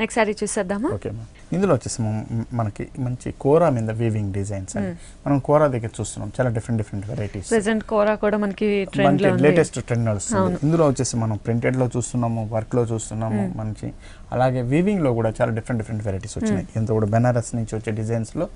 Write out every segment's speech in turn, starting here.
Next sorry చూసేద్దామా? Okay ma'am. ఇందులో వచ్చేసి మనకి మంచి కోరా మీద వీవింగ్ డిజైన్స్ అండి. మనం కోరా దగ్గర చూస్తున్నాం చాలా డిఫరెంట్ వెరైటీస్. ప్రెజెంట్ కోరా కూడా మనకి ట్రెండ్ లో ఉంది, లేటెస్ట్ ట్రెండ్ నడుస్తుంది. ఇందులో వచ్చేసి మనం ప్రింటెడ్ లో చూస్తున్నాము, వర్క్ లో చూస్తున్నాము మంచి. అలాగే వీవింగ్ లో కూడా చాలా డిఫరెంట్ వెరైటీస్ వచ్చినాయి. ఇంత కూడా బెనారస్ నుంచి వచ్చే డిజైన్స్ లో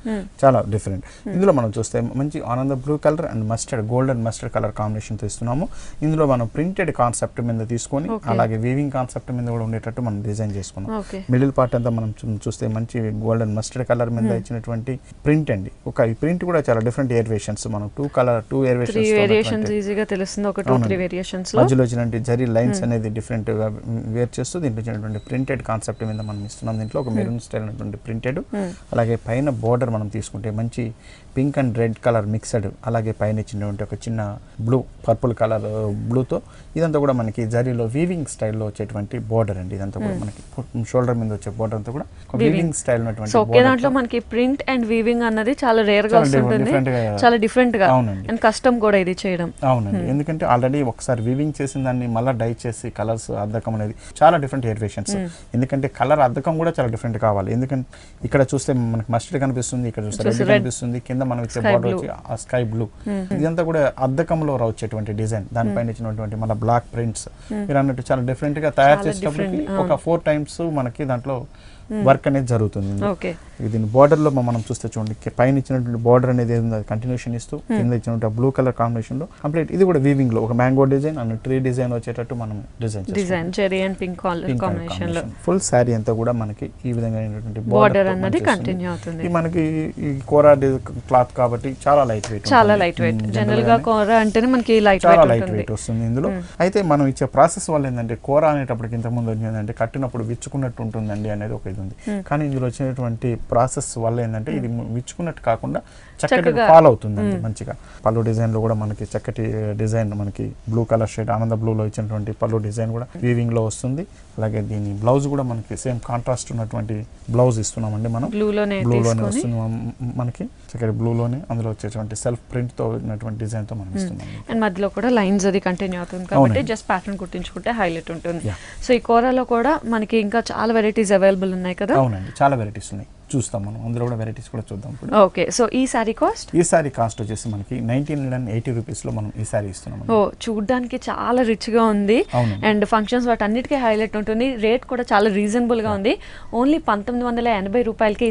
చాలా డిఫరెంట్. ఇందులో మనం చూస్తే మంచి ఆనంద blue colour and mustard golden mustard colour combination తో ఇస్తున్నాము. ఇందులో మనం ప్రింటెడ్ కాన్సెప్ట్ మీద తీసుకొని అలాగే వీవింగ్ కాన్సెప్ట్ మీద కూడా ఉండేటట్టు మనం డిజైన్ చేసుకున్నాం. మిడిల్ పార్ట్ అంతా మనం చూస్తే మంచి గోల్డెన్ మస్టర్డ్ కలర్ మీద ఇచ్చినటువంటి ప్రింట్ అండి. ఈ ప్రింట్ కూడా చాలా డిఫరెంట్ వేరియేషన్స్. మనం టూ వేరియేషన్స్ ఈజీగా తెలుస్తుంది. ఒక 2-3 వేరియేషన్స్ లో మధ్యలో వచ్చినటువంటి జరీ లైన్స్ అనేది డిఫరెంట్ గా వేర్ చేస్తూ దీంట్లో వచ్చినటువంటి ప్రింటెడ్ కాన్సెప్ట్ మీద మనం ఇస్తున్నాం. దీంట్లో ఒక మెరూన్ స్టైల్ అనేటువంటి ప్రింటెడ్, అలాగే పైన బోర్డర్ మనం తీసుకుంటే మంచి pink and red colour mixed, అలాగే పైన ఇచ్చినటువంటి ఒక చిన్న బ్లూ పర్పుల్ కలర్ బ్లూతో ఇదంతా కూడా మనకి జరీలో వీవింగ్ స్టైల్లో వచ్చేటువంటి బోర్డర్ అండి. ఇదంతా కూడా మనకి షోల్డర్ మీద వచ్చే బోర్డర్ అంతా కూడా వీవింగ్ స్టైల్ ఉన్నటువంటి ఒకే దాంట్లో మనకి ప్రింట్ అండ్ వీవింగ్ అన్నది చాలా రేర్ గా వస్తుంది, చాలా డిఫరెంట్ గా. అవునండి, అండ్ కస్టమ్ కూడా ఇది చేయడం. అవునండి, ఎందుకంటే ఆల్రెడీ ఒకసారి వీవింగ్ చేసిన దాన్ని మళ్ళీ డై చేసి కలర్స్ అద్దకం అనేది చాలా డిఫరెంట్ వేరియేషన్స్. ఎందుకంటే కలర్ అద్దకం కూడా చాలా డిఫరెంట్ కావాలి. ఎందుకంటే ఇక్కడ చూస్తే మనకి మస్టర్డ్ కనిపిస్తుంది, ఇక్కడ చూస్తే రెడ్ కనిపిస్తుంది, కింద మనం ఇచ్చే బోర్డర్ వచ్చి ఆ స్కై బ్లూ. ఇదంతా కూడా అద్దకంలో వచ్చేటువంటి డిజైన్. దానిపైన ఇచ్చినటువంటి మళ్ళీ బ్లాక్ ప్రింట్స్ మీరు అన్నట్టు చాలా డిఫరెంట్ గా తయారు చేసేటప్పటికి ఒక 4 times మనకి దాంట్లో వర్క్ అనేది జరుగుతుంది. దీని బోర్డర్ లో మనం చూస్తే చూడండి, పైన ఇచ్చినటువంటి బోర్డర్ అనేది కంటిన్యూషన్ ఇస్తూ కింద ఇచ్చినటువంటి బ్లూ కలర్ కాంబినేషన్ లో కంప్లీట్. ఇది కూడా వీవింగ్ లో ఒక mango design and tree design వచ్చేటట్టు మనం design zari and pink combination లో ఫుల్ సారీ అంతా కూడా మనకి ఈ విధంగా బోర్డర్ అన్నది కంటిన్యూ అవుతుంది. మనకి ఈ కోరా క్లాత్ కాబట్టి చాలా లైట్ వెయిట్. జనరల్ గా కోరా అంటేనే మనకి లైట్ వెయిట్ వస్తుంది ఇందులో. అయితే మనం ఇచ్చే ప్రాసెస్ వల్ల ఏంటంటే కోరా అనేటప్పటికి ఇంతకు ముందు ఏంటంటే కట్టినప్పుడు విచ్చుకున్నట్టు ఉంటుందండి అనేది ఒక ఇది ఉంది. కానీ ఇందులో వచ్చినటువంటి ప్రాసెస్ వల్ల ఏంటంటే ఇది విచ్చుకున్నట్టు కాకుండా చక్కటి ఫాల్ అవుతుందండి మంచిగా. పళ్ళు డిజైన్ లో కూడా మనకి చక్కటి డిజైన్, మనకి బ్లూ కలర్ షేడ్ ఆనంద బ్లూ లో ఇచ్చినటువంటి పళ్ళు డిజైన్ కూడా వీవింగ్ లో వస్తుంది. అలాగే దీని బ్లౌజ్ కూడా మనకి సేమ్ కాంట్రాస్ట్ ఉన్నటువంటి బ్లౌజ్ ఇస్తున్నామండి. మనం బ్లూలోనే వస్తుంది మనకి చక్కటి బ్లూలోనే. అందులో వచ్చేటువంటి సెల్ఫ్ ప్రింట్ తో ఉన్నటువంటి డిజైన్ తో మనం ఇస్తున్నాం. అండ్ మధ్యలో కూడా లైన్స్ అది కంటిన్యూ అవుతుంది కాబట్టి జస్ట్ ప్యాటర్న్ కుట్టించుకుంటే హైలైట్ ఉంటుంది. సో ఈ కోరాలో కూడా మనకి ఇంకా చాలా వెరైటీస్ అవైలబుల్ ఉన్నాయి కదా? అవునండి, చాలా వెరైటీస్ ఉన్నాయి, చూస్తాం మనం. అందులో కూడా వెరైటీస్ కూడా చూద్దాం. ఓకే, సో ఈ సారీ కాస్ట్ వచ్చేసి మనకి 1980 రూపీస్ లో మనం ఈ సారీ ఇస్తున్నాం. చూడడానికి చాలా రిచ్ గా ఉంది అండ్ ఫంక్షన్స్ వాటి అన్నిటికీ హైలైట్ ఉంటుంది. రేట్ కూడా చాలా రీజనబుల్ గా ఉంది. ఓన్లీ 1980 రూపాయలకి